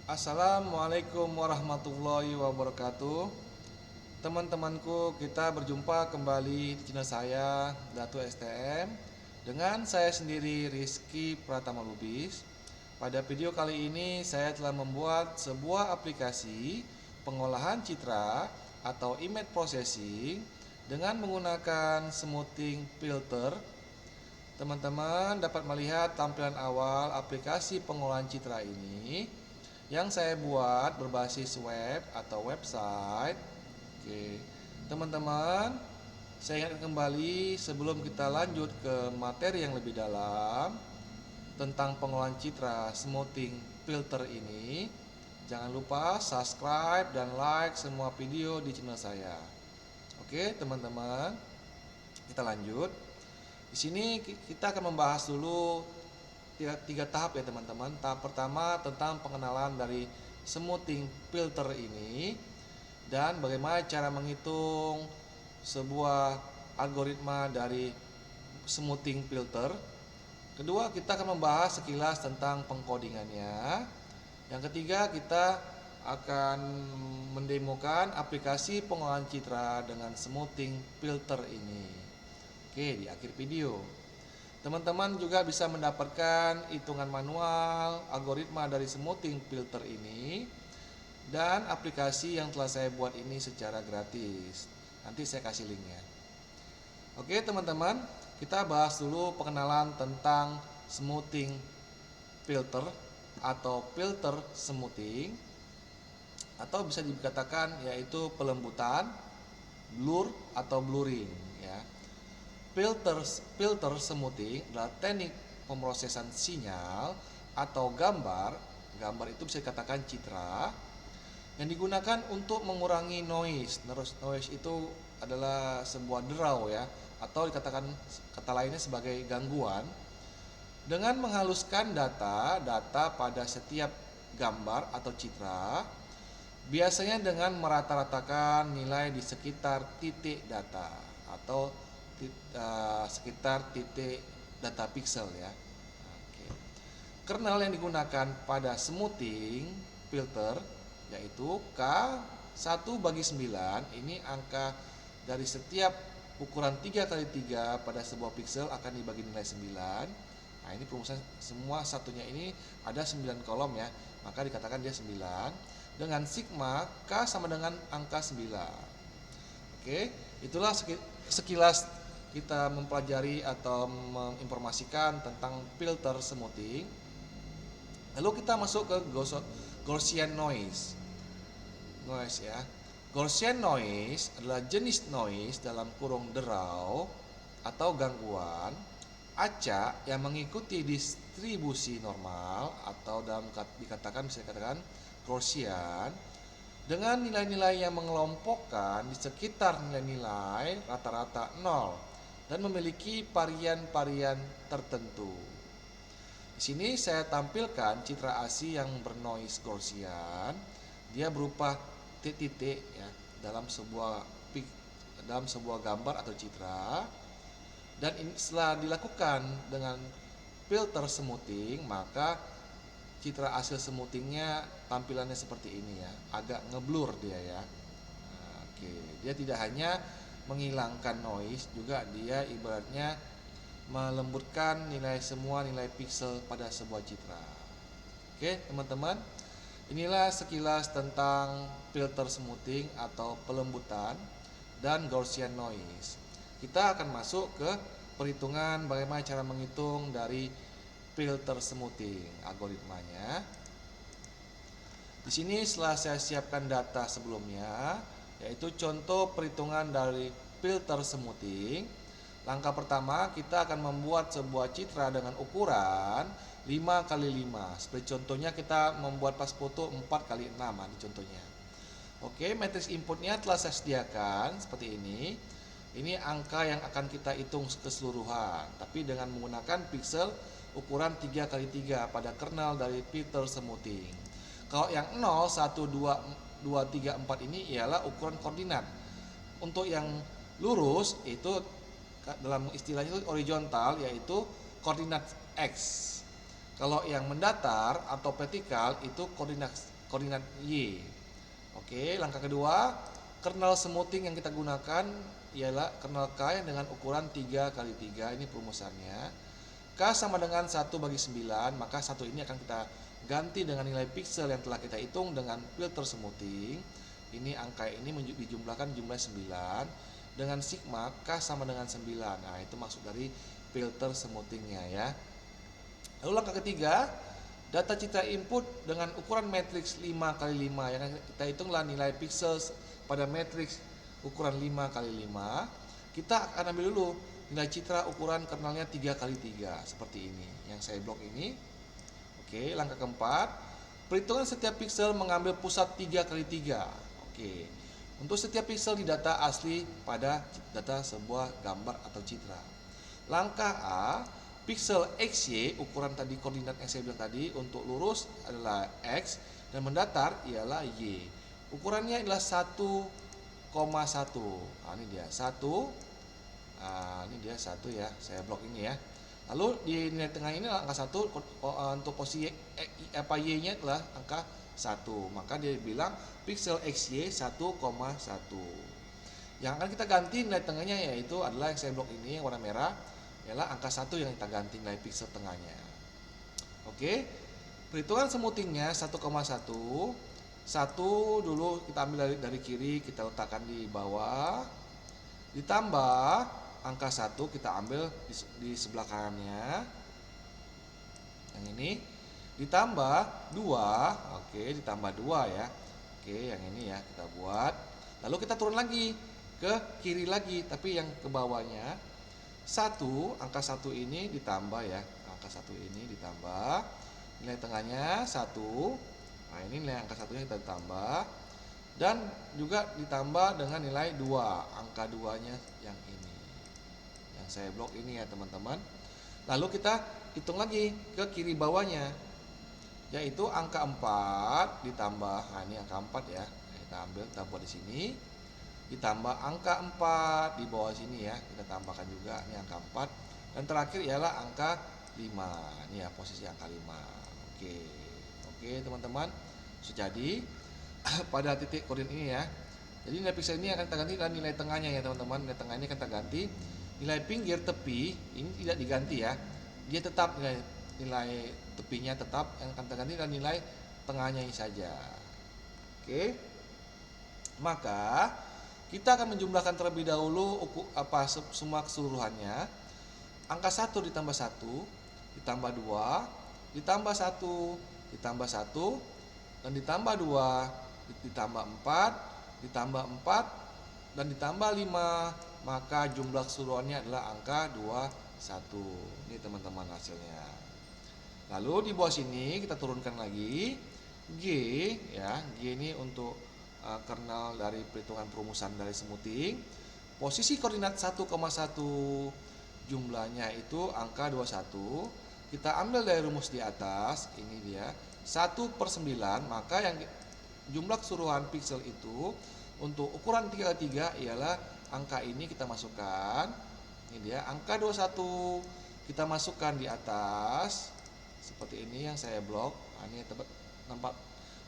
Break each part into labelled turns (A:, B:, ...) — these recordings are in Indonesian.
A: Assalamualaikum warahmatullahi wabarakatuh. Teman-temanku, kita berjumpa kembali di channel saya, Datu STM, dengan saya sendiri, Rizky Pratama Lubis. Pada video kali ini saya telah membuat sebuah aplikasi pengolahan citra atau image processing dengan menggunakan smoothing filter. Teman-teman dapat melihat tampilan awal aplikasi pengolahan citra ini yang saya buat berbasis web atau website. Oke, teman-teman, saya ingatkan kembali sebelum kita lanjut ke materi yang lebih dalam tentang pengolahan citra smoothing filter ini, jangan lupa subscribe dan like semua video di channel saya. Oke, teman-teman, kita lanjut. Di sini kita akan membahas dulu tiga tahap ya teman-teman. Tahap pertama tentang pengenalan dari smoothing filter ini dan bagaimana cara menghitung sebuah algoritma dari smoothing filter. Kedua, kita akan membahas sekilas tentang pengkodingannya. Yang ketiga, kita akan mendemokan aplikasi pengolahan citra dengan smoothing filter ini. Oke, di akhir video teman-teman juga bisa mendapatkan hitungan manual algoritma dari smoothing filter ini dan aplikasi yang telah saya buat ini secara gratis. Nanti saya kasih linknya. Oke teman-teman, kita bahas dulu pengenalan tentang smoothing filter atau filter smoothing, atau bisa dikatakan yaitu pelembutan, blur atau blurring ya. Filter smoothing adalah teknik pemrosesan sinyal atau gambar. Gambar itu bisa dikatakan citra yang digunakan untuk mengurangi noise. Noise itu adalah sebuah derau ya, atau dikatakan kata lainnya sebagai gangguan. Dengan menghaluskan data pada setiap gambar atau citra, biasanya dengan merata-ratakan nilai di sekitar titik data atau sekitar titik data pixel ya. Oke. Kernel yang digunakan pada smoothing filter yaitu K1/9. Ini angka dari setiap ukuran 3x3 pada sebuah pixel akan dibagi nilai 9. Nah, ini perumusan semua satunya ini ada 9 kolom ya, maka dikatakan dia 9 dengan sigma K sama dengan angka 9. Oke, itulah sekilas kita mempelajari atau menginformasikan tentang filter smoothing. Lalu kita masuk ke Gaussian noise ya. Gaussian noise adalah jenis noise dalam kurung derau atau gangguan acak yang mengikuti distribusi normal atau bisa dikatakan Gaussian dengan nilai-nilai yang mengelompokkan di sekitar nilai-nilai rata-rata 0 dan memiliki varian-varian tertentu. Di sini saya tampilkan citra ASI yang bernoise Gaussian. Dia berupa titik-titik ya dalam sebuah gambar atau citra. Dan setelah dilakukan dengan filter smoothing, maka citra hasil smoothingnya tampilannya seperti ini ya, agak ngeblur dia ya. Nah, oke, dia tidak hanya menghilangkan noise, juga dia ibaratnya melembutkan semua nilai pixel pada sebuah citra. Oke teman-teman, inilah sekilas tentang filter smoothing atau pelembutan dan Gaussian noise. Kita akan masuk ke perhitungan bagaimana cara menghitung dari filter smoothing algoritmanya. Di sini setelah saya siapkan data sebelumnya, yaitu contoh perhitungan dari filter smoothing. Langkah pertama, kita akan membuat sebuah citra dengan ukuran 5x5. Seperti contohnya kita membuat pas foto 4x6 di contohnya. Oke, matriks inputnya telah saya sediakan seperti ini. Ini angka yang akan kita hitung keseluruhan, tapi dengan menggunakan pixel ukuran 3x3 pada kernel dari filter smoothing. Kalau yang 0, 1, 2, 3, 4 ini ialah ukuran koordinat. Untuk yang lurus itu dalam istilahnya itu horizontal, yaitu koordinat X. Kalau yang mendatar atau vertikal itu koordinat koordinat Y. Oke, langkah kedua, kernel smoothing yang kita gunakan ialah kernel K yang dengan ukuran 3x3, ini perumusannya. K sama dengan 1/9, maka 1 ini akan kita ganti dengan nilai piksel yang telah kita hitung dengan filter smoothing. Ini angka ini dijumlahkan jumlah 9 dengan sigma K sama dengan 9. Nah, itu maksud dari filter smoothingnya ya. Lalu langkah ketiga, data citra input dengan ukuran matriks 5x5 yang kita hitunglah nilai piksel pada matriks ukuran 5x5. Kita akan ambil dulu nilai citra ukuran kernelnya 3x3 seperti ini yang saya blok ini. Oke, langkah keempat, perhitungan setiap piksel mengambil pusat 3x3. Oke, untuk setiap piksel di data asli pada data sebuah gambar atau citra. Langkah A, piksel XY, ukuran tadi koordinat yang saya bilang tadi, untuk lurus adalah X dan mendatar ialah Y. Ukurannya adalah 1,1. Nah, ini dia 1. Ini dia 1 ya, saya blok ini ya. Lalu di nilai tengah ini angka 1, untuk posisi Y-nya adalah angka 1. Maka dia bilang piksel XY 1,1. Yang akan kita ganti nilai tengahnya yaitu adalah yang saya blok ini yang warna merah, ialah angka 1 yang kita ganti nilai piksel tengahnya. Oke, perhitungan smoothingnya 1,1. 1 dulu kita ambil dari kiri, kita letakkan di bawah, ditambah angka 1 kita ambil di sebelah kanannya, yang ini, ditambah 2. Oke, ditambah 2 ya. Oke, yang ini ya kita buat. Lalu kita turun lagi ke kiri lagi, tapi yang ke bawahnya 1, angka 1 ini ditambah ya, angka 1 ini ditambah, nilai tengahnya 1. Nah, ini nilai angka 1-nya kita tambah, dan juga ditambah dengan nilai 2, angka 2-nya yang ini, yang saya blok ini ya teman-teman. Lalu kita hitung lagi ke kiri bawahnya, yaitu angka 4 ditambah, nah ini angka 4 ya, kita ambil, kita buat di sini, ditambah angka 4 di bawah sini ya, kita tambahkan juga, ini angka 4, dan terakhir ialah angka 5, ini ya posisi angka 5. Oke teman-teman, jadi pada titik koordinat ini ya, jadi nilai piksel ini akan kita ganti dan nilai tengahnya ya teman-teman. Nilai tengah ini akan kita ganti, nilai pinggir tepi ini tidak diganti ya, dia tetap nilai tepinya tetap, yang akan kita ganti dan nilai tengahnya ini saja. Oke, maka kita akan menjumlahkan terlebih dahulu semua keseluruhannya. Angka 1 ditambah 1 ditambah 2 ditambah 1 ditambah 1 dan ditambah 2 ditambah 4 ditambah 4 dan ditambah 5, maka jumlah keseluruhannya adalah angka 21. Ini teman-teman hasilnya. Lalu di bawah sini kita turunkan lagi G ya. G ini untuk kernel dari perhitungan perumusan dari smoothing. Posisi koordinat 1,1 jumlahnya itu angka 21. Kita ambil dari rumus di atas, ini dia 1/9, maka yang jumlah keseluruhan piksel itu untuk ukuran 3x3 ialah angka ini kita masukkan. Ini dia angka 21, kita masukkan di atas seperti ini yang saya blok. Nah, ini nampak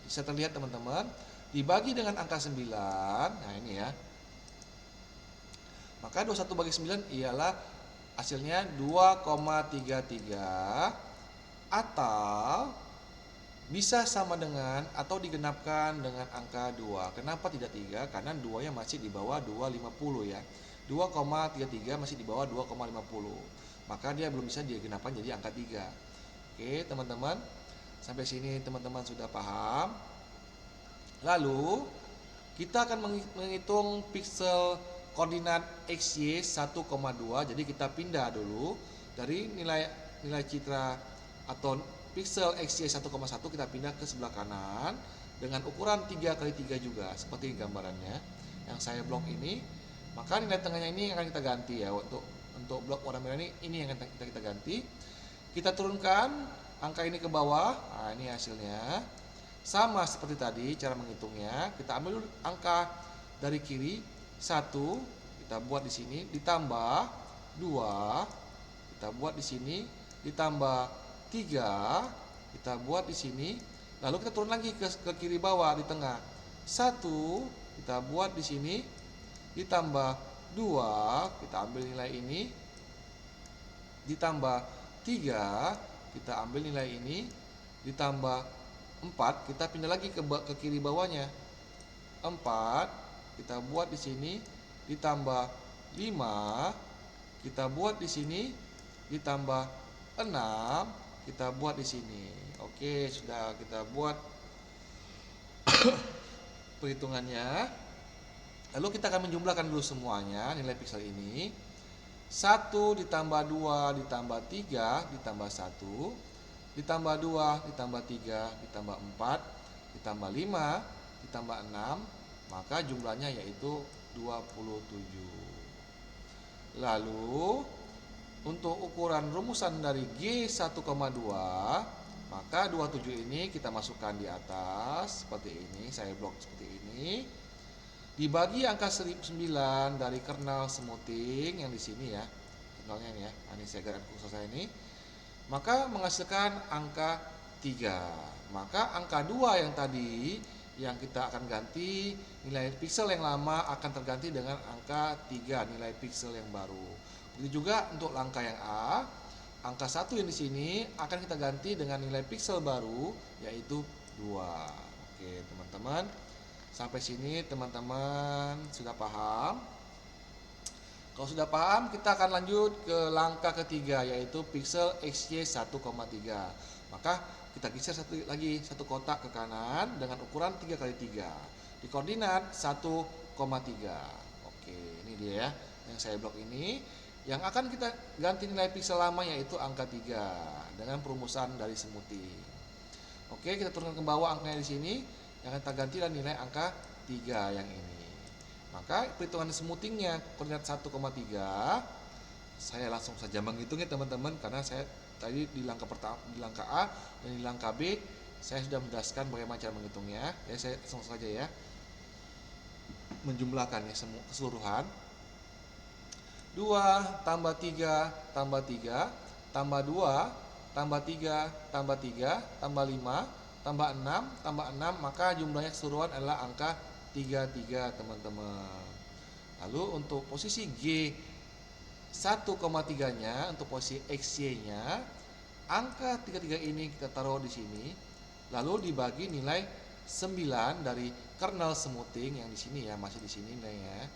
A: bisa terlihat teman-teman, dibagi dengan angka 9. Nah, ini ya. Maka 21/9 ialah hasilnya 2,33, atau bisa sama dengan atau digenapkan dengan angka 2. Kenapa tidak 3? Karena 2-nya masih di bawah 250 ya. 2,33 masih di bawah 2,50. Maka dia belum bisa digenapkan jadi angka 3. Oke, teman-teman. Sampai sini teman-teman sudah paham. Lalu kita akan menghitung piksel koordinat XY 1,2. Jadi kita pindah dulu dari nilai citra atau piksel XY 1,1 kita pindah ke sebelah kanan dengan ukuran 3x3 juga seperti gambarannya yang saya blok ini. Maka nilai tengahnya ini akan kita ganti ya, untuk blok warna merah ini yang akan kita ganti. Kita turunkan angka ini ke bawah. Nah, ini hasilnya sama seperti tadi cara menghitungnya. Kita ambil angka dari kiri 1, kita buat di sini, ditambah 2, kita buat di sini, ditambah 3, kita buat di sini, Lalu kita turun lagi ke kiri bawah di tengah. 1 kita buat di sini, ditambah 2 kita ambil nilai ini, ditambah 3 kita ambil nilai ini, ditambah 4 kita pindah lagi ke kiri bawahnya. 4 kita buat di sini, ditambah 5 kita buat di sini, ditambah 6 kita buat di sini. Oke, sudah kita buat perhitungannya. Lalu kita akan menjumlahkan dulu semuanya nilai piksel ini. 1 ditambah 2 ditambah 3 ditambah 1 ditambah 2 ditambah 3 ditambah 4 ditambah 5 ditambah 6, maka jumlahnya yaitu 27. Lalu untuk ukuran rumusan dari G1,2, maka 27 ini kita masukkan di atas seperti ini, saya blok seperti ini. Dibagi angka 9 dari kernel smoothing yang di sini ya, kernelnya ini ya, ini saya garis kursor saya ini, maka menghasilkan angka 3. Maka angka 2 yang tadi yang kita akan ganti, nilai piksel yang lama akan terganti dengan angka 3, nilai piksel yang baru. Begitu juga untuk langkah yang A, angka 1 yang di sini akan kita ganti dengan nilai piksel baru yaitu 2. Oke, teman-teman. Sampai sini teman-teman sudah paham? Kalau sudah paham, kita akan lanjut ke langkah ketiga yaitu piksel XY 1,3. Maka kita geser satu kotak ke kanan dengan ukuran 3x3 di koordinat 1,3. Oke, ini dia ya yang saya blok ini. Yang akan kita ganti nilai piksel lama yaitu angka 3 dengan perumusan dari smoothing. Oke, kita turunkan ke bawah angkanya di sini. Yang kita ganti adalah nilai angka 3 yang ini. Maka perhitungan smoothingnya koordinat 1,3, saya langsung saja menghitungnya teman-teman, karena saya tadi di langkah pertama, di langkah A dan di langkah B saya sudah menjelaskan bagaimana cara menghitungnya. Jadi saya langsung saja ya menjumlahkannya keseluruhan. 2 tambah 3 tambah 3 tambah 2 tambah 3 tambah 3 tambah 5 tambah 6, maka jumlahnya keseluruhan adalah angka 33 teman-teman. Lalu untuk posisi G 1,3 nya, untuk posisi XY nya, angka 33 ini kita taruh di sini, lalu dibagi nilai 9 dari kernel smoothing yang di sini ya, masih di sini nilainya.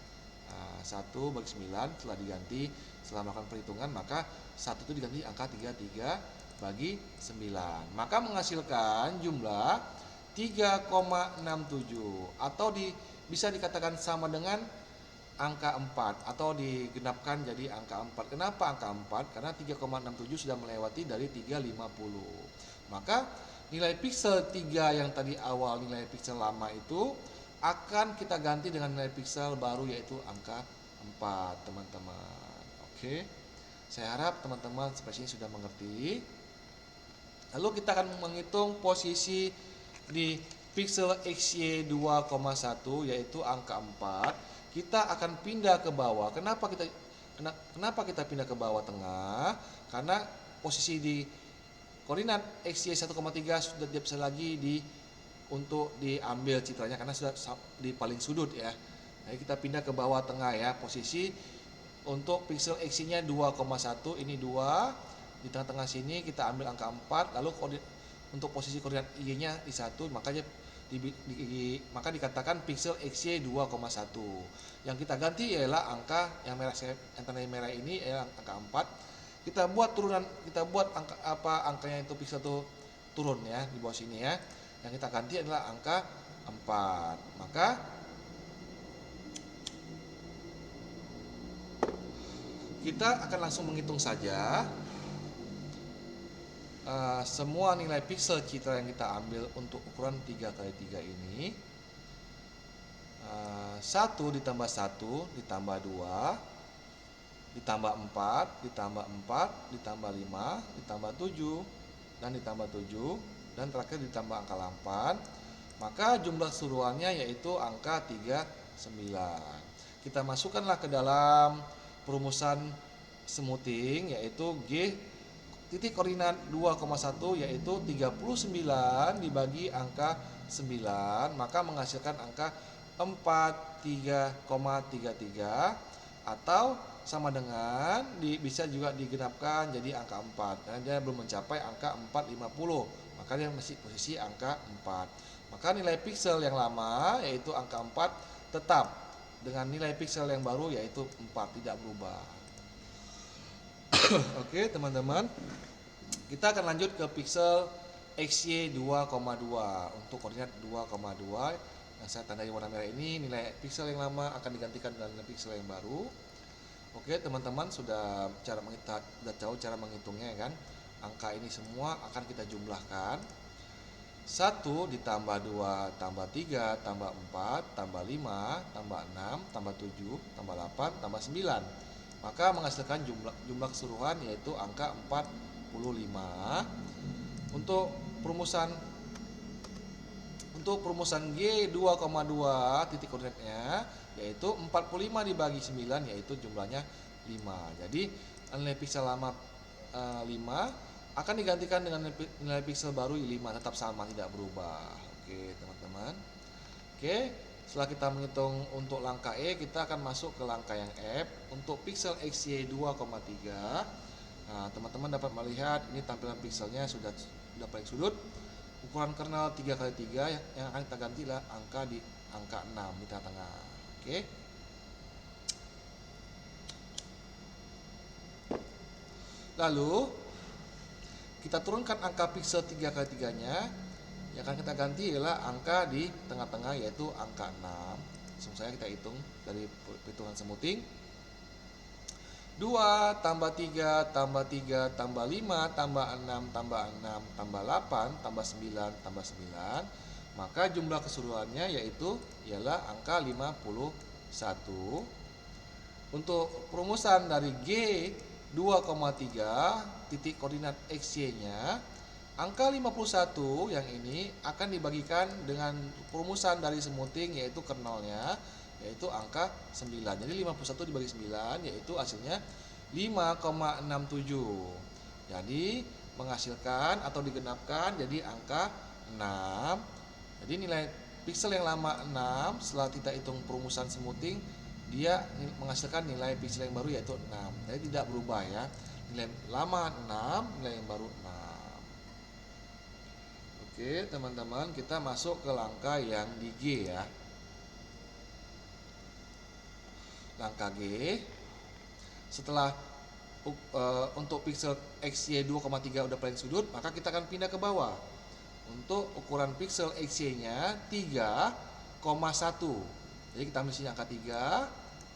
A: 1 bagi 9 setelah diganti, setelah melakukan perhitungan, maka 1 itu diganti angka 33 bagi 9, maka menghasilkan jumlah 3,67 atau bisa dikatakan sama dengan angka 4 atau digenapkan jadi angka 4. Kenapa angka 4? Karena 3,67 sudah melewati dari 350. Maka nilai piksel 3 yang tadi awal nilai piksel lama itu akan kita ganti dengan nilai piksel baru yaitu angka 4 teman-teman. Oke, saya harap teman-teman sampai sini sudah mengerti. Lalu kita akan menghitung posisi di piksel XY 2,1 yaitu angka 4. Kita akan pindah ke bawah. Kenapa kita pindah ke bawah tengah? Karena posisi di koordinat XY 1,3 sudah tidak bisa lagi untuk diambil citranya karena sudah di paling sudut ya. Jadi kita pindah ke bawah tengah ya. Posisi untuk piksel XY-nya 2,1, ini 2. Di tengah-tengah sini kita ambil angka 4, lalu untuk posisi koordinat Y-nya di 1, maka dikatakan piksel XY 2,1. Yang kita ganti ialah angka yang tanda merah ini ialah angka 4. Kita buat angkanya itu piksel itu turun ya di bawah sini ya. Yang kita ganti adalah angka 4. Maka kita akan langsung menghitung saja semua nilai piksel citra yang kita ambil untuk ukuran 3x3 ini. 1 ditambah 1 ditambah 2 ditambah 4 ditambah 4 ditambah 5 ditambah 7 dan ditambah 7 dan terakhir ditambah angka 8, maka jumlah keseluruhannya yaitu angka 39. Kita masukkanlah ke dalam perumusan smoothing yaitu G titik koordinat 2,1 yaitu 39 dibagi angka 9, maka menghasilkan angka 43,33 atau sama dengan bisa juga digenapkan jadi angka 4 karena dia belum mencapai angka 450, maka dia masih posisi angka 4. Maka nilai piksel yang lama yaitu angka 4 tetap dengan nilai piksel yang baru yaitu 4, tidak berubah. Oke teman-teman, kita akan lanjut ke piksel XY 2,2. Untuk koordinat 2,2 yang saya tandai warna merah ini, nilai piksel yang lama akan digantikan dengan nilai piksel yang baru. Oke teman-teman, sudah tahu cara menghitungnya ya kan. Angka ini semua akan kita jumlahkan. 1 ditambah 2 tambah 3 tambah 4 tambah 5 tambah 6 tambah 7 tambah 8 tambah 9, maka menghasilkan jumlah keseluruhan yaitu angka 45. Untuk perumusan G 2,2 titik koordinatnya yaitu 45 dibagi 9 yaitu jumlahnya 5. Jadi nilai piksel lama 5 akan digantikan dengan nilai piksel baru 5, tetap sama, tidak berubah. Oke teman-teman. Oke, setelah kita menghitung untuk langkah E, kita akan masuk ke langkah yang F. Untuk piksel XY 2,3, nah teman-teman dapat melihat ini tampilan pikselnya sudah paling sudut. Ukuran kernel 3x3 yang akan kita ganti lah angka di angka 6 di tengah-tengah. Oke. Lalu kita turunkan angka piksel 3x3-nya, yang akan kita ganti adalah angka di tengah-tengah yaitu angka 6. Langsung saja kita hitung dari perhitungan semuting. 2 tambah 3 tambah 3 tambah 5 tambah 6 tambah 6 tambah 8 tambah 9 tambah 9, maka jumlah keseluruhannya ialah angka 51. Untuk perumusan dari G 2,3 titik koordinat XY-nya, angka 51 yang ini akan dibagikan dengan perumusan dari semuting yaitu kernelnya yaitu angka 9. Jadi 51 dibagi 9 yaitu hasilnya 5,67. Jadi menghasilkan atau digenapkan jadi angka 6. Jadi nilai piksel yang lama 6, setelah kita hitung perumusan semuting dia menghasilkan nilai piksel yang baru yaitu 6. Jadi tidak berubah ya. Nilai lama 6, nilai yang baru 6. Oke, teman-teman, kita masuk ke langkah yang di G ya. Langkah G. Setelah untuk piksel XY 2,3 udah paling sudut, maka kita akan pindah ke bawah. Untuk ukuran piksel XY-nya 3,1. Jadi kita ambil sini angka 3.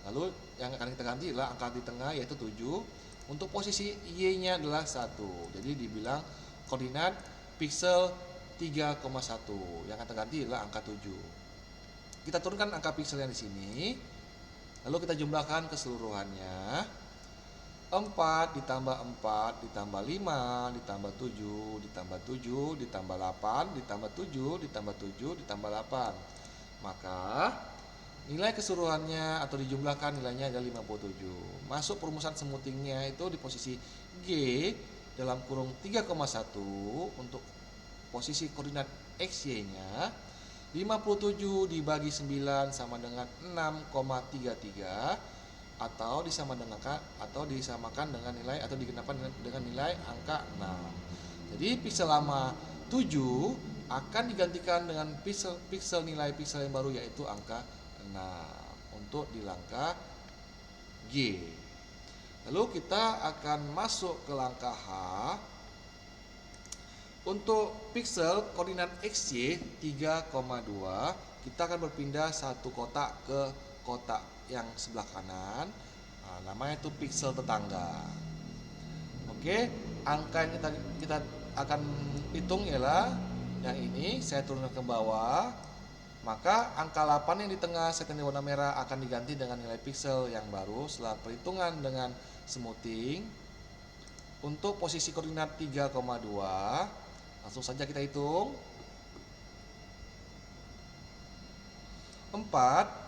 A: Lalu yang akan kita ganti adalah angka di tengah yaitu 7. Untuk posisi Y-nya adalah 1. Jadi dibilang koordinat piksel 3,1. Yang akan kita ganti adalah angka 7. Kita turunkan angka piksel yang di sini. Lalu kita jumlahkan keseluruhannya. 4 ditambah 4 ditambah 5 ditambah 7 ditambah 7 ditambah 8 ditambah 7 ditambah 7 ditambah 8. Maka nilai keseluruhannya atau dijumlahkan nilainya adalah 57. Masuk perumusan semutingnya itu di posisi G dalam kurung 3,1. Untuk posisi koordinat XY-nya 57 dibagi 9 sama dengan 6,33 atau disamakan dengan nilai atau digenapkan dengan nilai angka 6. Jadi piksel lama 7 akan digantikan dengan piksel nilai piksel yang baru yaitu angka 6 untuk di langkah G. Lalu kita akan masuk ke langkah H. Untuk piksel koordinat XY 3,2, kita akan berpindah satu kotak ke kotak yang sebelah kanan. Nah, namanya itu piksel tetangga. Oke, angka yang kita akan hitung ialah yang ini, saya turunkan ke bawah. Maka angka 8 yang di tengah saya tandai warna merah akan diganti dengan nilai piksel yang baru setelah perhitungan dengan semuting. Untuk posisi koordinat 3,2, langsung saja kita hitung. 4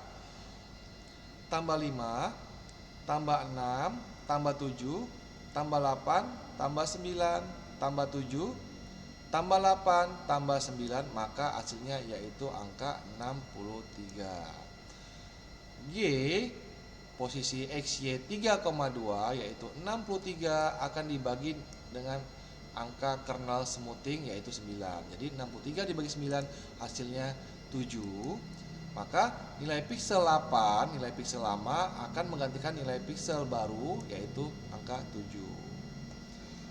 A: tambah 5 tambah 6 tambah 7 tambah 8, tambah 9, tambah 7, tambah 8, tambah 9, maka hasilnya yaitu angka 63. Y, posisi XY 3,2 yaitu 63 akan dibagi dengan angka kernel smoothing yaitu 9. Jadi 63 dibagi 9 hasilnya 7. Maka nilai piksel 8, nilai piksel lama akan menggantikan nilai piksel baru yaitu angka 7.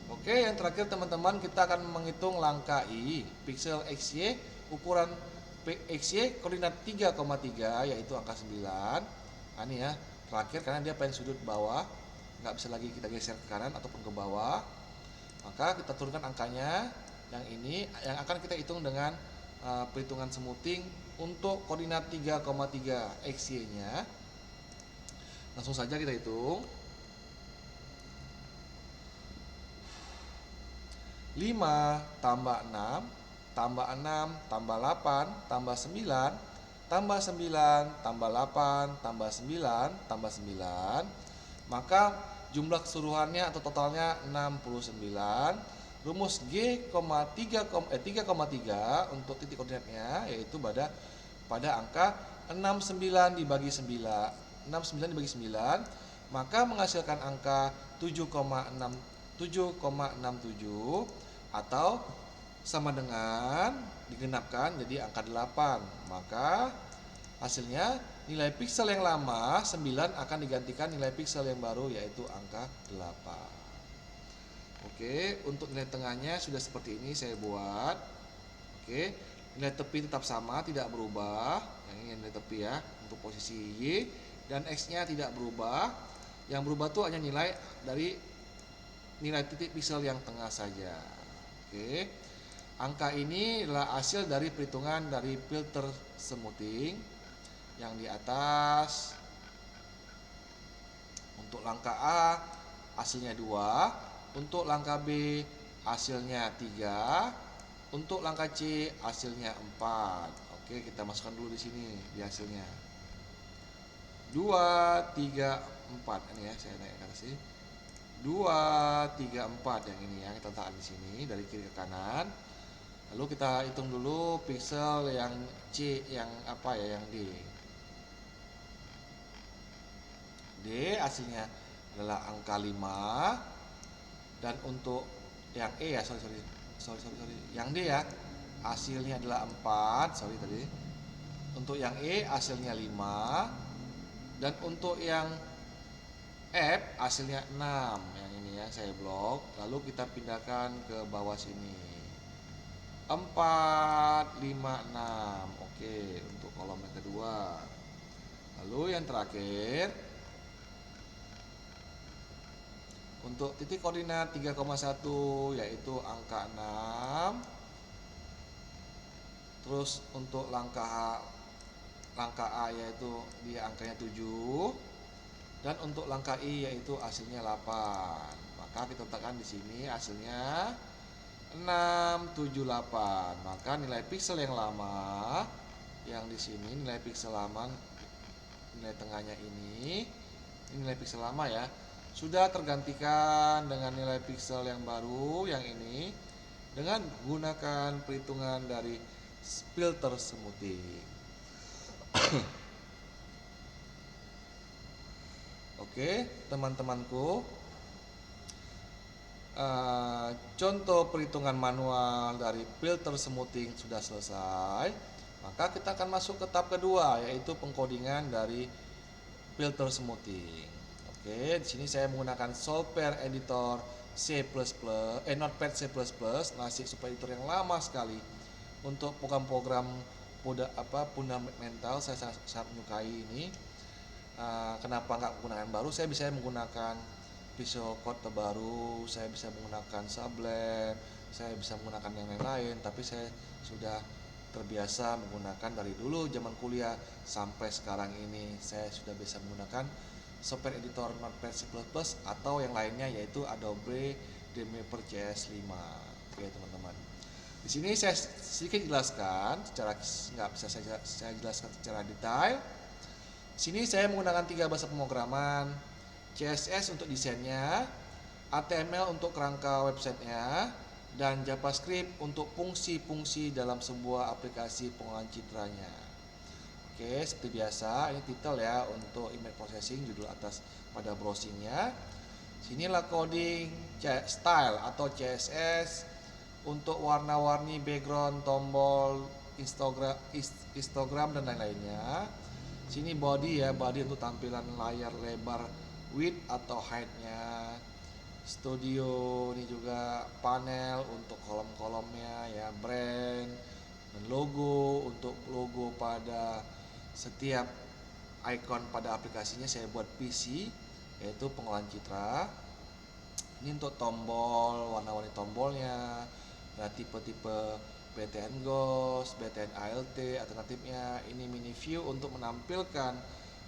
A: Oke, yang terakhir teman-teman, kita akan menghitung langkah I. Piksel XY ukuran XY koordinat 3,3 yaitu angka 9. Nah, ini ya, terakhir karena dia pengen sudut bawah, nggak bisa lagi kita geser ke kanan ataupun ke bawah. Maka kita turunkan angkanya yang ini yang akan kita hitung dengan perhitungan smoothing untuk koordinat 3,3 XY-nya. Langsung saja kita hitung. 5 tambah 6 tambah 6 tambah 8 tambah 9 tambah 9 tambah 8 tambah 9 tambah 9, maka jumlah keseluruhannya atau totalnya 69. Rumus G, 3,3 untuk titik koordinatnya yaitu pada angka 69 dibagi 9, 69 dibagi 9, maka menghasilkan angka 7,67 atau sama dengan digenapkan jadi angka 8. Maka hasilnya nilai piksel yang lama 9 akan digantikan nilai piksel yang baru yaitu angka 8. Oke, untuk nilai tengahnya sudah seperti ini saya buat. Oke, nilai tepi tetap sama, tidak berubah. Yang ini nilai tepi ya, untuk posisi Y dan X-nya tidak berubah. Yang berubah tuh hanya nilai dari nilai titik piksel yang tengah saja. Oke, angka ini adalah hasil dari perhitungan dari filter smoothing yang di atas. Untuk langkah A hasilnya 2, untuk langkah B hasilnya 3, untuk langkah C hasilnya 4. Oke, kita masukkan dulu di sini di hasilnya. 2, 3, 4. Ini ya, saya naik ke atas sini. 2, 3, 4 yang ini ya, kita letakkan di sini dari kiri ke kanan. Lalu kita hitung dulu piksel yang C, yang apa ya, yang D. D hasilnya adalah angka 5, dan untuk yang E ya, sorry. Yang D ya, hasilnya adalah 4, tadi. Untuk yang E hasilnya 5, dan untuk yang F hasilnya 6. Yang ini ya, saya blok. Lalu kita pindahkan ke bawah sini. 4, 5, 6. Oke, untuk kolom yang kedua. Lalu yang terakhir, untuk titik koordinat 3,1 yaitu angka 6. Terus untuk langkah A yaitu dia angkanya 7. Dan untuk langkah I yaitu hasilnya 8. Maka kita letakkan di sini hasilnya 6, 7, 8. Maka nilai piksel yang lama yang di sini, nilai piksel lama, nilai tengahnya ini nilai piksel lama ya, sudah tergantikan dengan nilai piksel yang baru yang ini dengan menggunakan perhitungan dari filter smoothing. Oke, teman-temanku, contoh perhitungan manual dari filter smoothing sudah selesai. Maka kita akan masuk ke tahap kedua yaitu pengkodingan dari filter smoothing. Oke, di sini saya menggunakan software editor Notepad C++, masih software editor yang lama sekali. Untuk program-program fundamental saya sangat menyukai ini. Kenapa nggak menggunakan baru? Saya bisa menggunakan Visual Code terbaru, saya bisa menggunakan Sublime, saya bisa menggunakan yang lain-lain, tapi saya sudah terbiasa menggunakan dari dulu zaman kuliah sampai sekarang ini. Saya sudah bisa menggunakan software editor Notepad C++ atau yang lainnya yaitu Adobe Dreamweaver CS5. Oke teman-teman, di sini saya sedikit jelaskan secara, nggak bisa saya jelaskan secara detail. Sini saya menggunakan 3 bahasa pemrograman. CSS untuk desainnya, HTML untuk kerangka websitenya, dan JavaScript untuk fungsi-fungsi dalam sebuah aplikasi pengolahan citranya. Oke, seperti biasa, ini title ya untuk image processing, judul atas pada browsingnya. Sinilah coding style atau CSS untuk warna-warni background, tombol, histogram dan lain-lainnya. Sini body ya, body untuk tampilan layar lebar, width atau height-nya. Studio ini juga panel untuk kolom-kolomnya ya, brand dan logo untuk logo pada setiap icon pada aplikasinya saya buat PC, yaitu pengolahan citra. Ini untuk tombol, warna-warni tombolnya, nah tipe-tipe BTN Ghost, BTN ALT, alternatifnya ini mini view untuk menampilkan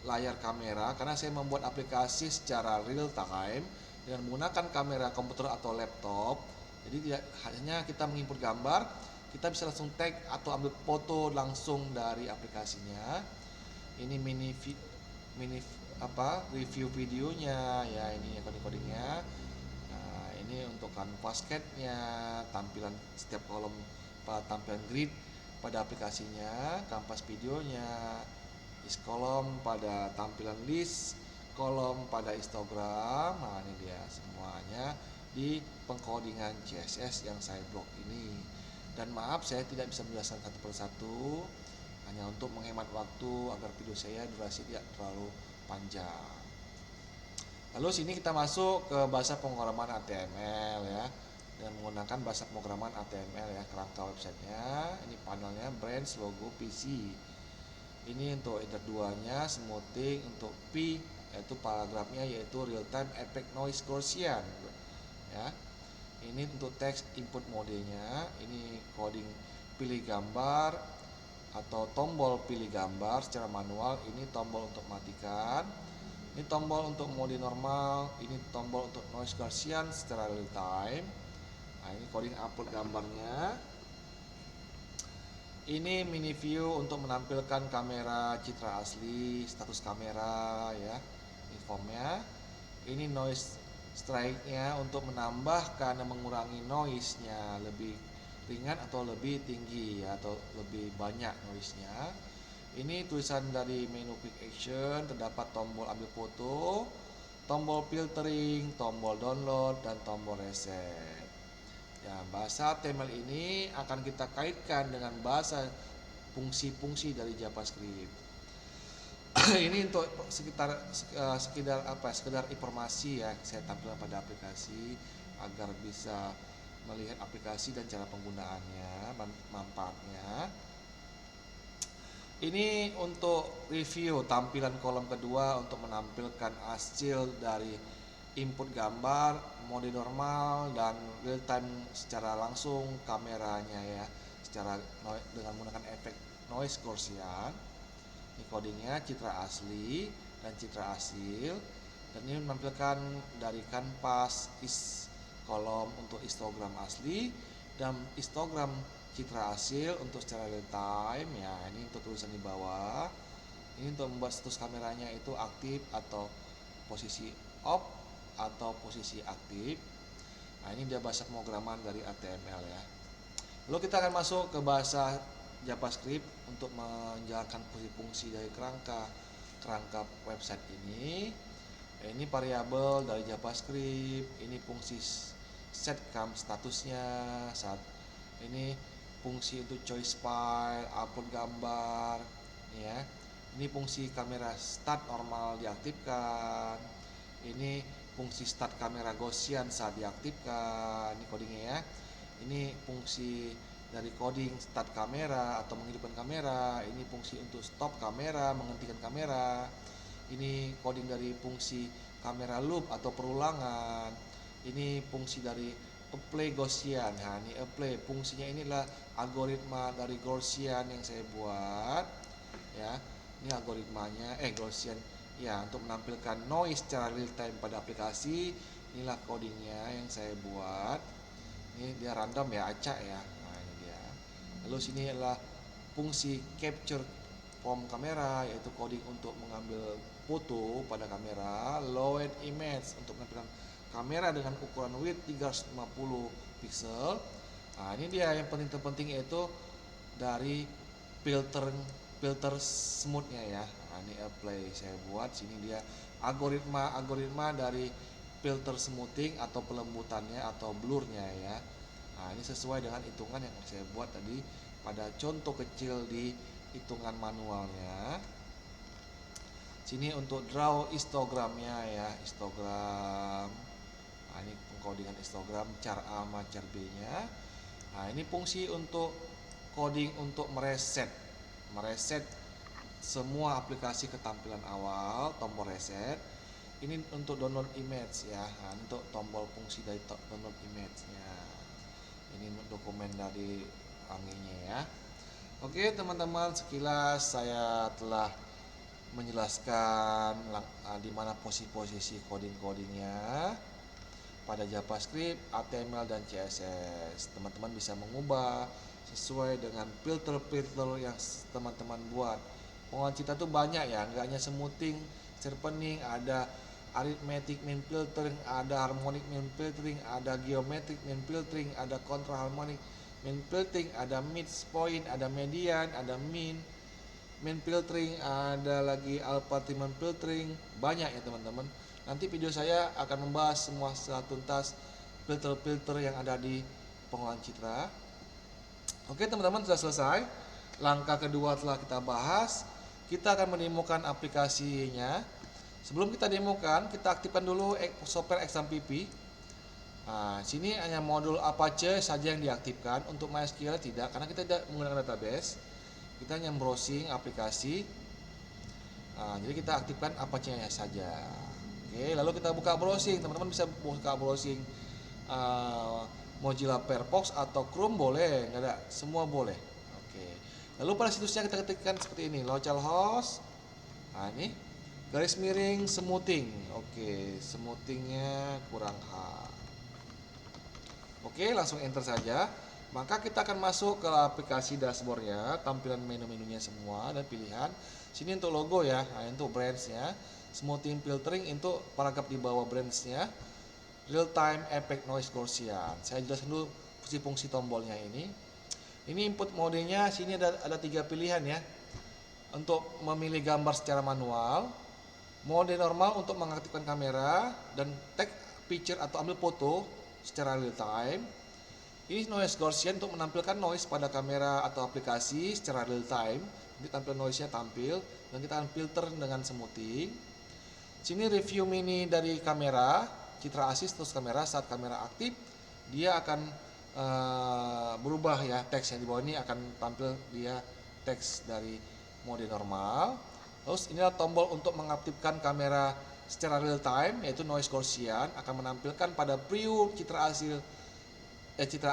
A: layar kamera, karena saya membuat aplikasi secara real time dengan menggunakan kamera komputer atau laptop. Jadi tidak hanya kita menginput gambar, kita bisa langsung tag atau ambil foto langsung dari aplikasinya. Ini mini review videonya ya, ini coding-codingnya. Nah, ini untuk canvas cat-nya, tampilan setiap kolom pada tampilan grid pada aplikasinya, canvas videonya, list kolom pada tampilan list, kolom pada histogram. Nah, ini dia semuanya di pengkodingan CSS yang saya blok ini. Dan maaf saya tidak bisa menjelaskan satu persatu, hanya untuk menghemat waktu agar video saya durasi tidak terlalu panjang. Lalu sini kita masuk ke bahasa pemrograman HTML ya, dengan menggunakan bahasa pemrograman HTML ya, kerangka websitenya. Ini panelnya brands, logo, PC. Ini untuk header 2-nya, smoothing, untuk P yaitu paragrafnya yaitu real time effect noise Gaussian ya. Ini untuk teks input modenya, ini coding pilih gambar atau tombol pilih gambar secara manual, ini tombol untuk matikan, ini tombol untuk mode normal, ini tombol untuk noise Gaussian secara real time. Nah, ini coding upload gambarnya. Ini mini view untuk menampilkan kamera citra asli, status kamera ya, informnya. Ini noise strike-nya untuk menambahkan dan mengurangi noise-nya, lebih ringan atau lebih tinggi ya, atau lebih banyak noise-nya. Ini tulisan dari menu quick action, terdapat tombol ambil foto, tombol filtering, tombol download, dan tombol reset. Ya, bahasa HTML ini akan kita kaitkan dengan bahasa fungsi-fungsi dari JavaScript. Ini untuk sekedar informasi ya, saya tampilkan pada aplikasi agar bisa melihat aplikasi dan cara penggunaannya, manfaatnya. Ini untuk review tampilan kolom kedua untuk menampilkan hasil dari input gambar, mode normal dan real time secara langsung kameranya ya, secara dengan menggunakan efek noise Gaussian. Ini codingnya citra asli dan citra hasil, dan ini menampilkan dari kanvas kolom untuk histogram asli dan histogram citra hasil untuk secara real time ya. Ini untuk tulisan di bawah, ini untuk membuat status kameranya itu aktif atau posisi off atau posisi aktif. Nah, ini dia bahasa pemrograman dari HTML ya. Lalu kita akan masuk ke bahasa JavaScript untuk menjalankan fungsi-fungsi dari kerangka website ini. Ini variabel dari JavaScript, ini fungsi set statusnya, saat ini fungsi untuk choice file, upload gambar ya. Ini fungsi kamera start normal diaktifkan. Ini fungsi start kamera Gaussian saat diaktifkan, ini codingnya ya. Ini fungsi dari coding start kamera atau menghidupkan kamera, ini fungsi untuk stop kamera, menghentikan kamera. Ini coding dari fungsi kamera loop atau perulangan. Ini fungsi dari apply Gaussian. Nah, ini apply fungsinya, inilah algoritma dari Gaussian yang saya buat ya. Ini algoritmanya Gaussian ya, untuk menampilkan noise secara real time pada aplikasi. Inilah codingnya yang saya buat. Ini dia random ya, acak ya. Nah, ini dia. Lalu sini adalah fungsi capture from kamera, yaitu coding untuk mengambil foto pada kamera, load image untuk menampilkan kamera dengan ukuran width 350 pixel. Nah, ini dia yang penting yaitu dari filter smoothnya ya. Nah, ini apply saya buat sini dia algoritma dari filter smoothing atau pelembutannya atau blurnya ya. Nah, ini sesuai dengan hitungan yang saya buat tadi pada contoh kecil di hitungan manualnya. Sini untuk draw histogramnya ya, histogram. Nah, ini pengkodingan histogram char A sama char B-nya. Nah, ini fungsi untuk coding untuk mereset semua aplikasi ketampilan awal, tombol reset. Ini untuk download image ya. Nah, untuk tombol fungsi dari download image-nya. Ini dokumen dari Anginya ya. Oke teman-teman, sekilas saya telah menjelaskan di mana posisi coding-codingnya pada JavaScript, HTML dan CSS. Teman-teman bisa mengubah sesuai dengan filter-filter yang teman-teman buat. Pengolahan citra itu banyak ya, nggak hanya smoothing, sharpening, ada arithmetic mean filtering, ada harmonic mean filtering, ada geometric mean filtering, ada contra harmonic mean filtering, ada midpoint, ada median, ada mean filtering, ada lagi alpha Tiemann filtering, banyak ya teman-teman. Nanti video saya akan membahas semua secara tuntas filter-filter yang ada di pengolahan citra. Oke teman-teman, sudah selesai. Langkah kedua telah kita bahas. Kita akan menemukan aplikasinya. Sebelum kita demokan, kita aktifkan dulu software XAMPP. Nah, sini hanya modul Apache saja yang diaktifkan. Untuk MySQL tidak, karena kita tidak menggunakan database. Kita hanya browsing aplikasi. Nah, jadi kita aktifkan Apache-nya saja. Oke, lalu kita buka browsing. Teman-teman bisa buka browsing Mozilla Firefox atau Chrome boleh, nggak ada, semua boleh. Oke. Lalu pada situsnya kita ketikkan seperti ini, localhost. Nah, ini garis miring smoothing. Oke, smoothingnya kurang H. Oke, langsung enter saja. Maka kita akan masuk ke aplikasi dashboardnya, tampilan menu-menunya semua dan pilihan. Sini untuk logo ya, nah, untuk brands-nya, smoothing filtering untuk paragraf di bawah brands-nya, real time effect noise Gaussian. Saya jelaskan dulu fungsi-fungsi tombolnya ini. Ini input modenya, sini ada 3 pilihan ya. Untuk memilih gambar secara manual, mode normal untuk mengaktifkan kamera dan take picture atau ambil foto secara real time. Ini noise Gaussian untuk menampilkan noise pada kamera atau aplikasi secara real time. Jadi tampil noise-nya tampil dan kita akan filter dengan smoothing. Sini review mini dari kamera, citra asli terus kamera saat kamera aktif, dia akan berubah ya, teks yang di bawah ini akan tampil dia teks dari mode normal. Terus inilah tombol untuk mengaktifkan kamera secara real time, yaitu noise Gaussian akan menampilkan pada preview citra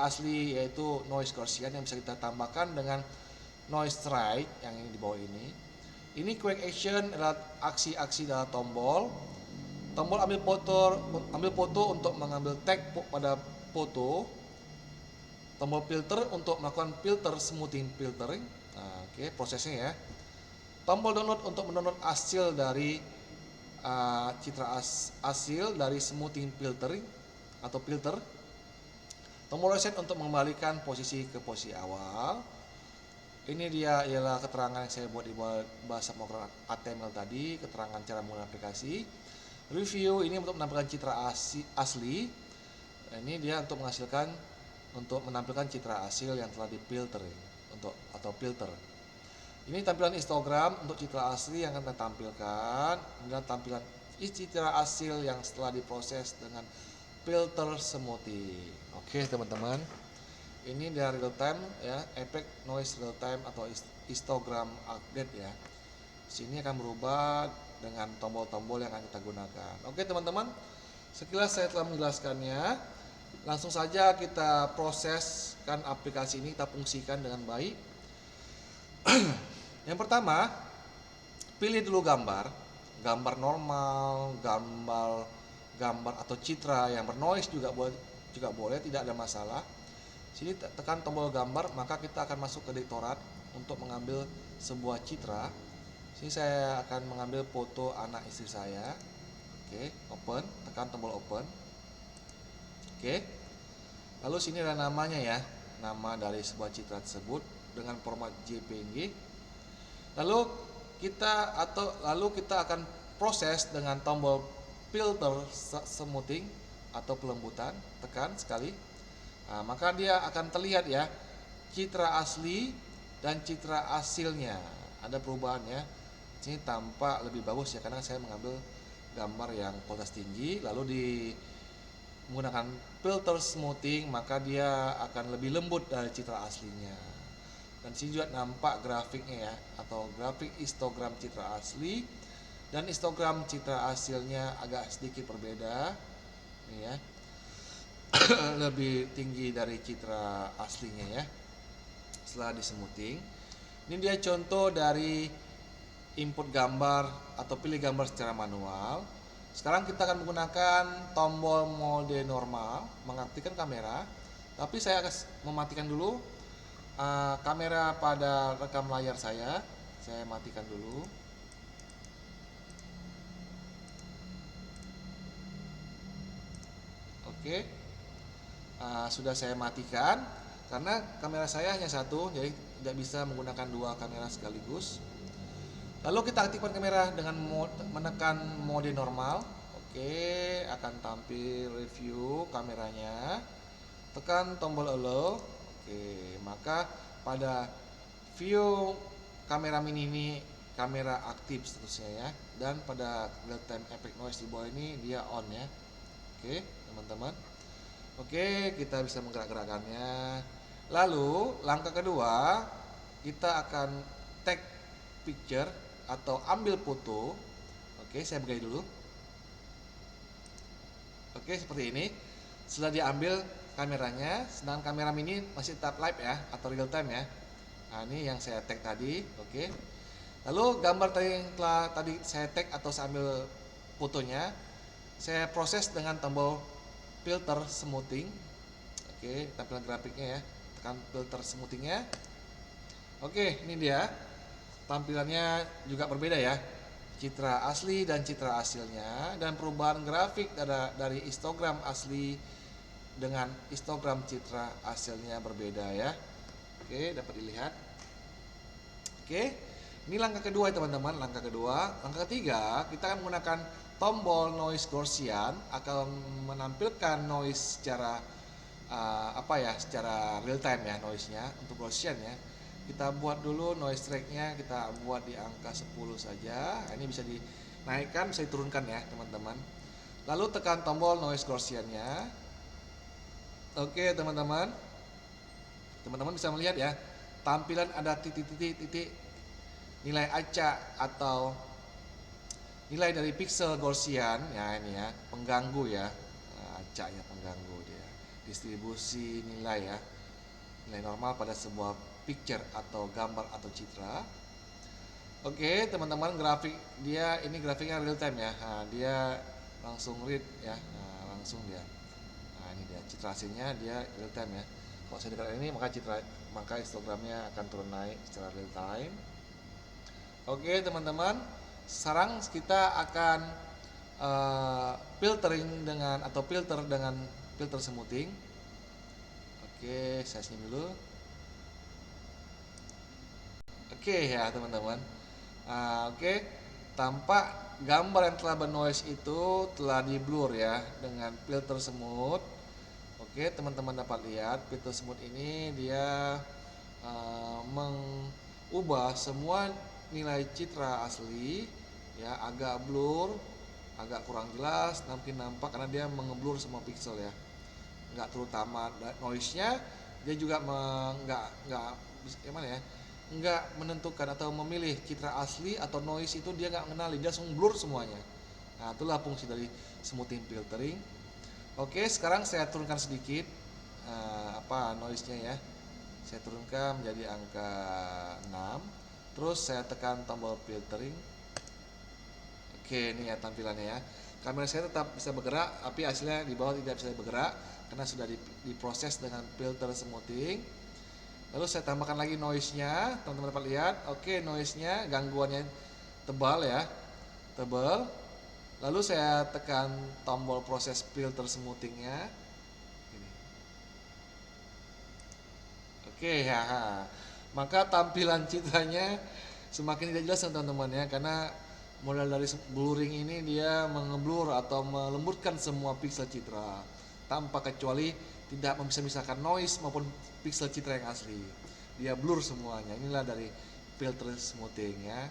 A: asli yaitu noise Gaussian yang bisa kita tambahkan dengan noise strike yang ini di bawah ini. Ini quick action adalah aksi-aksi dalam tombol. Tombol ambil foto untuk mengambil tag pada foto. Tombol filter untuk melakukan filter smoothing filtering. Nah, oke, prosesnya ya. Tombol download untuk mendownload hasil dari citra hasil dari smoothing filtering atau filter. Tombol reset untuk mengembalikan posisi ke posisi awal. Ini dia ialah keterangan yang saya buat di bahasa pemrograman HTML tadi, keterangan cara menggunakan aplikasi. Review ini untuk menampilkan citra asli. Ini dia untuk menampilkan citra hasil yang telah difilter atau filter. Ini tampilan histogram untuk citra asli yang akan kita tampilkan. Kemudian tampilan citra hasil yang setelah diproses dengan filter smoothing. Oke teman-teman, ini dari real time ya, efek noise real time atau histogram update ya. Sini akan berubah dengan tombol-tombol yang akan kita gunakan. Oke teman-teman, sekilas saya telah menjelaskannya. Langsung saja kita proseskan aplikasi ini, kita fungsikan dengan baik. Yang pertama, pilih dulu gambar normal, gambar atau citra yang bernoise juga boleh, tidak ada masalah. Sini tekan tombol gambar, maka kita akan masuk ke direktorat untuk mengambil sebuah citra. Sini saya akan mengambil foto anak istri saya. Oke, open, tekan tombol open. Oke. Lalu sini ada namanya ya, nama dari sebuah citra tersebut dengan format JPG. Lalu kita akan proses dengan tombol filter smoothing atau pelembutan, tekan sekali. Nah, maka dia akan terlihat ya citra asli dan citra hasilnya. Ada perubahan ya. Sini tampak lebih bagus ya karena saya mengambil gambar yang kualitas tinggi lalu menggunakan filter smoothing, maka dia akan lebih lembut dari citra aslinya. Dan sini juga nampak grafiknya ya, atau grafik histogram citra asli dan histogram citra hasilnya agak sedikit berbeda. Nih ya. Lebih tinggi dari citra aslinya ya. Setelah di smoothing. Ini dia contoh dari input gambar atau pilih gambar secara manual. Sekarang kita akan menggunakan tombol mode normal mengaktifkan kamera. Tapi saya akan mematikan dulu kamera pada rekam layar saya. Saya matikan dulu. Oke. Sudah saya matikan karena kamera saya hanya satu, jadi tidak bisa menggunakan dua kamera sekaligus. Lalu kita aktifkan kamera dengan menekan mode normal. Oke, akan tampil review kameranya. Tekan tombol allow. Oke, maka pada view kamera mini ini kamera aktif statusnya ya. Dan pada real time effect noise di bawah ini dia on ya. Oke, teman-teman. Oke, kita bisa menggerak-gerakannya. Lalu langkah kedua, kita akan take picture atau ambil foto. Oke, saya berdiri dulu. Oke, seperti ini. Setelah diambil kameranya, sedangkan kamera mini masih tetap live ya atau real time ya. Nah, ini yang saya tag tadi. Oke. Lalu gambar tadi yang telah tadi saya tag atau saya ambil fotonya, saya proses dengan tombol filter smoothing. Oke, tampilan grafiknya ya. Tekan filter smoothingnya. Oke, ini dia. Tampilannya juga berbeda ya, citra asli dan citra hasilnya, dan perubahan grafik dari histogram asli dengan histogram citra hasilnya berbeda ya. Oke, dapat dilihat. Oke, ini langkah kedua ya teman-teman. Langkah ketiga kita akan menggunakan tombol noise Gaussian, akan menampilkan noise secara secara real time ya noise-nya untuk Gaussian ya. Kita buat dulu noise track-nya, kita buat di angka 10 saja. Ini bisa dinaikkan, bisa diturunkan ya teman-teman. Lalu tekan tombol noise Gaussian-nya. Oke teman-teman, bisa melihat ya, tampilan ada titik-titik nilai acak atau nilai dari pixel Gaussian ya, ini ya pengganggu ya, acaknya pengganggu dia, distribusi nilai ya, nilai normal pada sebuah picture atau gambar atau citra. Oke teman-teman, grafik dia ini grafiknya real time ya. Nah, dia langsung read ya, langsung dia. Nah, ini dia citra hasilnya, dia real time ya. Kalau saya dekat ini maka histogramnya akan turun naik secara real time. Oke teman-teman, sekarang kita akan filter dengan filter smoothing. Oke, saya senyum dulu. Oke ya teman-teman. Oke, tampak gambar yang telah bernoise itu telah di blur ya dengan filter smooth. Oke, teman-teman dapat lihat filter smooth ini dia mengubah semua nilai citra asli ya, agak blur, agak kurang jelas, mungkin nampak karena dia mengeblur semua pixel ya. Enggak terutama noise-nya, dia juga enggak menentukan atau memilih citra asli atau noise itu dia enggak mengenali, dia langsung blur semuanya. Nah, itulah fungsi dari smoothing filtering. Oke, sekarang saya turunkan sedikit noise-nya ya. Saya turunkan menjadi angka 6. Terus saya tekan tombol filtering. Oke, ini ya tampilannya ya. Kamera saya tetap bisa bergerak, tapi hasilnya di bawah tidak bisa bergerak karena sudah diproses dengan filter smoothing. Lalu saya tambahkan lagi noise-nya, teman-teman dapat lihat. Oke, noise-nya gangguannya tebal ya, tebal. Lalu saya tekan tombol proses filter smoothing-nya. Oke ya. Maka tampilan citranya semakin tidak jelas teman-teman ya, karena modal dari blurring ini dia mengeblur atau melembutkan semua piksel citra tanpa kecuali tidak bisa memisahkan noise maupun piksel citra yang asli. Dia blur semuanya. Inilah dari filter smoothing ya.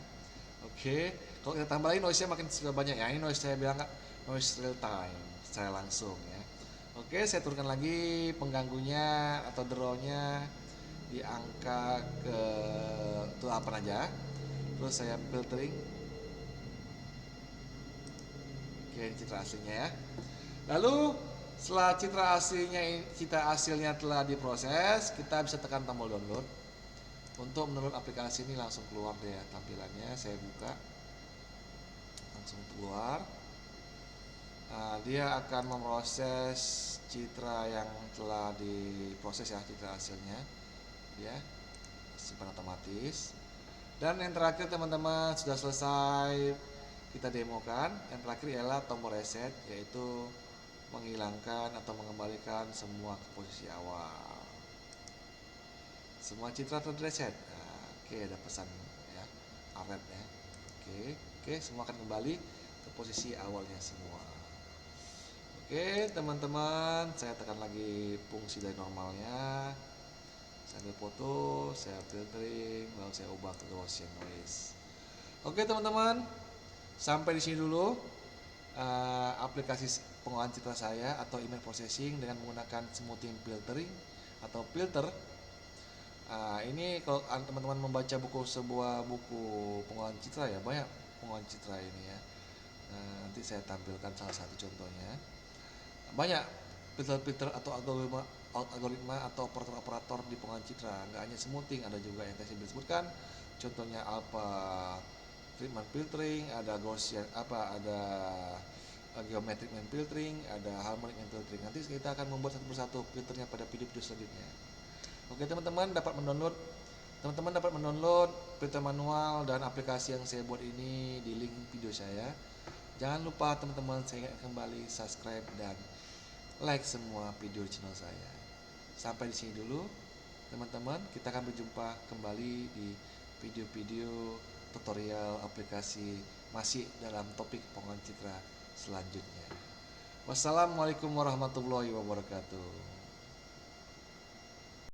A: Oke, kalau kita tambah lagi noise-nya makin sudah banyak ya. Ini noise saya bilang noise real time, saya langsung ya. Oke, saya turunkan lagi pengganggunya atau draw-nya di angka ke 8 aja. Terus saya filtering. Oke, ini citra aslinya ya. Lalu setelah citra hasilnya telah diproses, kita bisa tekan tombol download. Untuk menurut aplikasi ini langsung keluar deh ya tampilannya. Saya buka, langsung keluar. Nah, dia akan memproses citra yang telah diproses ya, citra hasilnya ya, simpan otomatis. Dan yang terakhir teman-teman, sudah selesai kita demokan. Yang terakhir ialah tombol reset, yaitu menghilangkan atau mengembalikan semua ke posisi awal. Semua citra terreset. Nah, oke, ada pesan ya, alert ya. Oke, semua akan kembali ke posisi awalnya semua. Oke teman-teman, saya tekan lagi fungsi dari normalnya. Saya ambil foto, saya filtering, lalu saya ubah ke Gaussian noise. Oke teman-teman, sampai di sini dulu aplikasi pengolahan citra saya atau image processing dengan menggunakan smoothing filtering atau filter. Ini kalau teman-teman membaca sebuah buku pengolahan citra ya, banyak pengolahan citra ini ya. Nanti saya tampilkan salah satu contohnya. Banyak filter-filter atau algoritma atau operator-operator di pengolahan citra, nggak hanya smoothing, ada juga yang tadi saya sebutkan, contohnya alpha treatment filtering, ada Gaussian ada geometric main filtering, ada harmonic main filtering. Nanti kita akan membuat satu persatu filternya pada video-video selanjutnya. Oke teman-teman dapat mendownload filter manual dan aplikasi yang saya buat ini di link video saya. Jangan lupa teman-teman, saya ingat kembali subscribe dan like semua video channel saya. Sampai di sini dulu teman-teman, kita akan berjumpa kembali di video-video tutorial aplikasi masih dalam topik pengolahan citra selanjutnya. Wassalamualaikum warahmatullahi wabarakatuh.